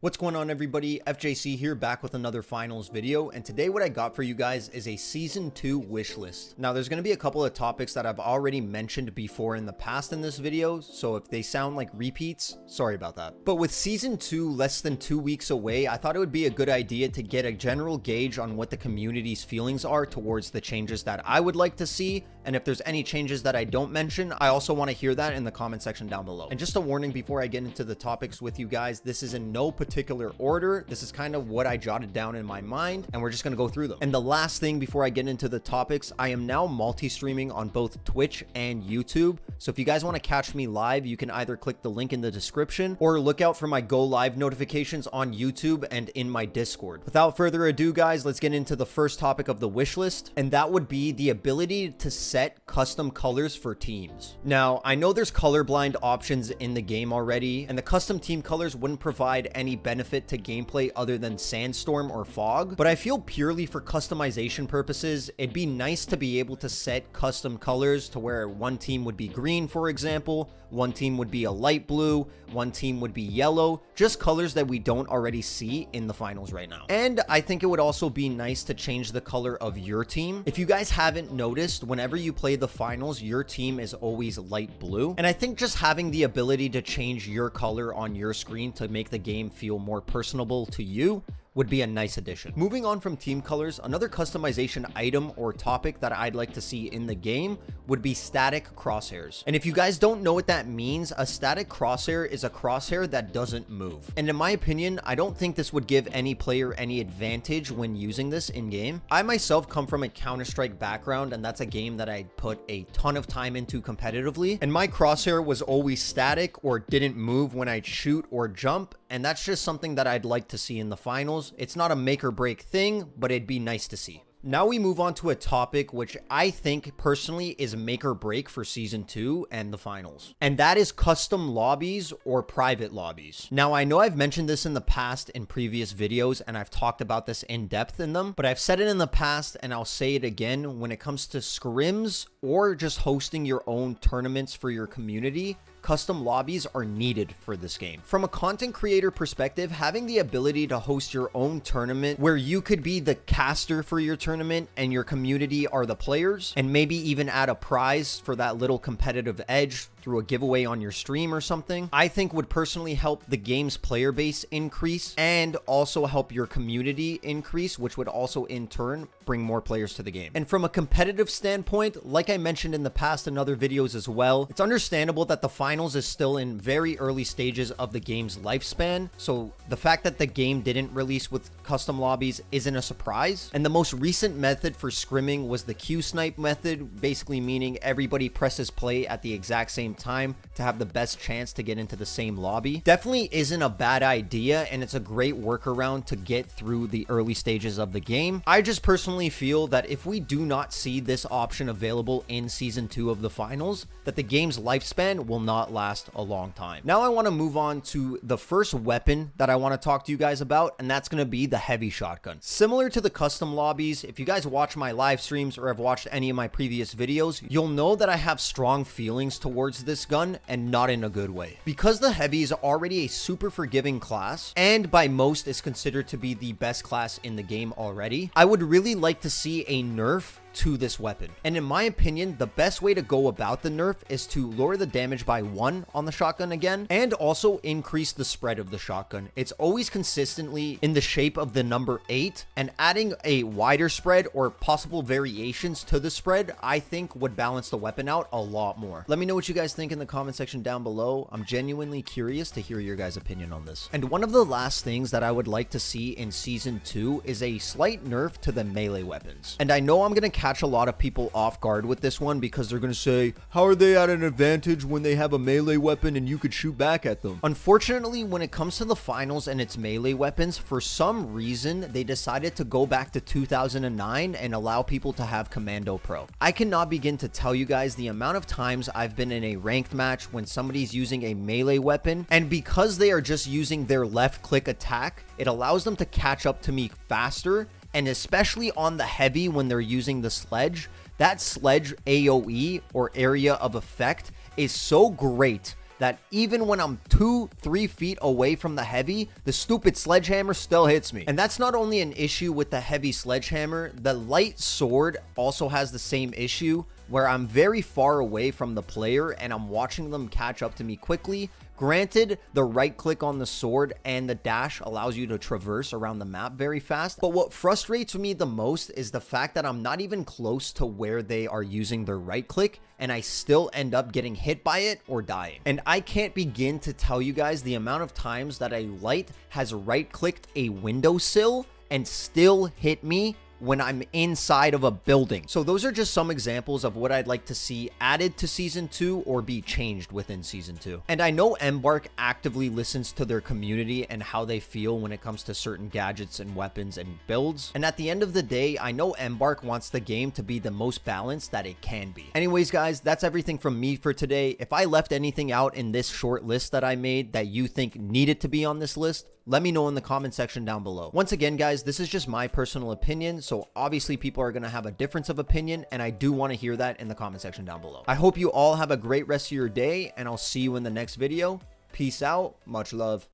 What's going on, everybody? FJC here, back with another finals video, and today what I got for you guys is a season 2 wish list. Now there's going to be a couple of topics that I've already mentioned before in the past in this video, so if they sound like repeats, sorry about that. But with season 2 less than 2 weeks away, I thought it would be a good idea to get a general gauge on what the community's feelings are towards the changes that I would like to see, and if there's any changes that I don't mention, I also want to hear that in the comment section down below. And just a warning before I get into the topics with you guys, this is in no particular order. This is kind of what I jotted down in my mind, and we're just going to go through them. And the last thing before I get into the topics, I am now multi-streaming on both Twitch and YouTube. So if you guys want to catch me live, you can either click the link in the description or look out for my go live notifications on YouTube and in my Discord. Without further ado, guys, let's get into the first topic of the wish list, and that would be the ability to set custom colors for teams. Now, I know there's colorblind options in the game already, and the custom team colors wouldn't provide any benefit to gameplay other than sandstorm or fog, but I feel purely for customization purposes, it'd be nice to be able to set custom colors to where one team would be green, for example, one team would be a light blue, one team would be yellow, just colors that we don't already see in the finals right now. And I think it would also be nice to change the color of your team. If you guys haven't noticed, whenever you play the finals, your team is always light blue, and I think just having the ability to change your color on your screen to make the game feel more personable to you would be a nice addition. Moving on from team colors, another customization item or topic that I'd like to see in the game would be static crosshairs. And if you guys don't know what that means, a static crosshair is a crosshair that doesn't move. And in my opinion, I don't think this would give any player any advantage when using this in game. I myself come from a Counter-Strike background, and that's a game that I put a ton of time into competitively. And my crosshair was always static or didn't move when I'd shoot or jump. And that's just something that I'd like to see in the finals. It's not a make or break thing, but it'd be nice to see. Now we move on to a topic which I think personally is make or break for season 2 and the finals, and that is custom lobbies or private lobbies. Now I know I've mentioned this in the past in previous videos, and I've talked about this in depth in them, but I've said it in the past and I'll say it again. When it comes to scrims or just hosting your own tournaments for your community, custom lobbies are needed for this game. From a content creator perspective, having the ability to host your own tournament where you could be the caster for your tournament and your community are the players, and maybe even add a prize for that little competitive edge through a giveaway on your stream or something, I think would personally help the game's player base increase and also help your community increase, which would also in turn bring more players to the game. And from a competitive standpoint, like I mentioned in the past in other videos as well, it's understandable that the finals is still in very early stages of the game's lifespan, so the fact that the game didn't release with custom lobbies isn't a surprise. And the most recent method for scrimming was the Q snipe method, basically meaning everybody presses play at the exact same time to have the best chance to get into the same lobby. Definitely isn't a bad idea, and it's a great workaround to get through the early stages of the game. I just personally feel that if we do not see this option available in season 2 of the finals, that the game's lifespan will not last a long time. Now I want to move on to the first weapon that I want to talk to you guys about, and that's going to be the heavy shotgun. Similar to the custom lobbies, if you guys watch my live streams or have watched any of my previous videos, you'll know that I have strong feelings towards this gun, and not in a good way. Because the heavy is already a super forgiving class, and by most is considered to be the best class in the game already, I would really like to see a nerf to this weapon. And in my opinion, the best way to go about the nerf is to lower the damage by 1 on the shotgun again, and also increase the spread of the shotgun. It's always consistently in the shape of the number 8, and adding a wider spread or possible variations to the spread, I think would balance the weapon out a lot more. Let me know what you guys think in the comment section down below. I'm genuinely curious to hear your guys' opinion on this. And one of the last things that I would like to see in season 2 is a slight nerf to the melee weapons. And I know I'm gonna catch a lot of people off guard with this one, because they're going to say, how are they at an advantage when they have a melee weapon and you could shoot back at them? Unfortunately, when it comes to the finals and its melee weapons, for some reason, they decided to go back to 2009 and allow people to have Commando Pro. I cannot begin to tell you guys the amount of times I've been in a ranked match when somebody's using a melee weapon, and because they are just using their left click attack, it allows them to catch up to me faster. And especially on the heavy when they're using the sledge, that sledge AoE or area of effect is so great that even when I'm 2-3 feet away from the heavy, the stupid sledgehammer still hits me. And that's not only an issue with the heavy sledgehammer, the light sword also has the same issue where I'm very far away from the player and I'm watching them catch up to me quickly. Granted, the right click on the sword and the dash allows you to traverse around the map very fast, but what frustrates me the most is the fact that I'm not even close to where they are using their right click and I still end up getting hit by it or dying. And I can't begin to tell you guys the amount of times that a light has right clicked a windowsill and still hit me when I'm inside of a building. So those are just some examples of what I'd like to see added to Season 2 or be changed within Season 2. And I know Embark actively listens to their community and how they feel when it comes to certain gadgets and weapons and builds. And at the end of the day, I know Embark wants the game to be the most balanced that it can be. Anyways, guys, that's everything from me for today. If I left anything out in this short list that I made that you think needed to be on this list, let me know in the comment section down below. Once again, guys, this is just my personal opinion, so obviously people are going to have a difference of opinion, and I do want to hear that in the comment section down below. I hope you all have a great rest of your day, and I'll see you in the next video. Peace out. Much love.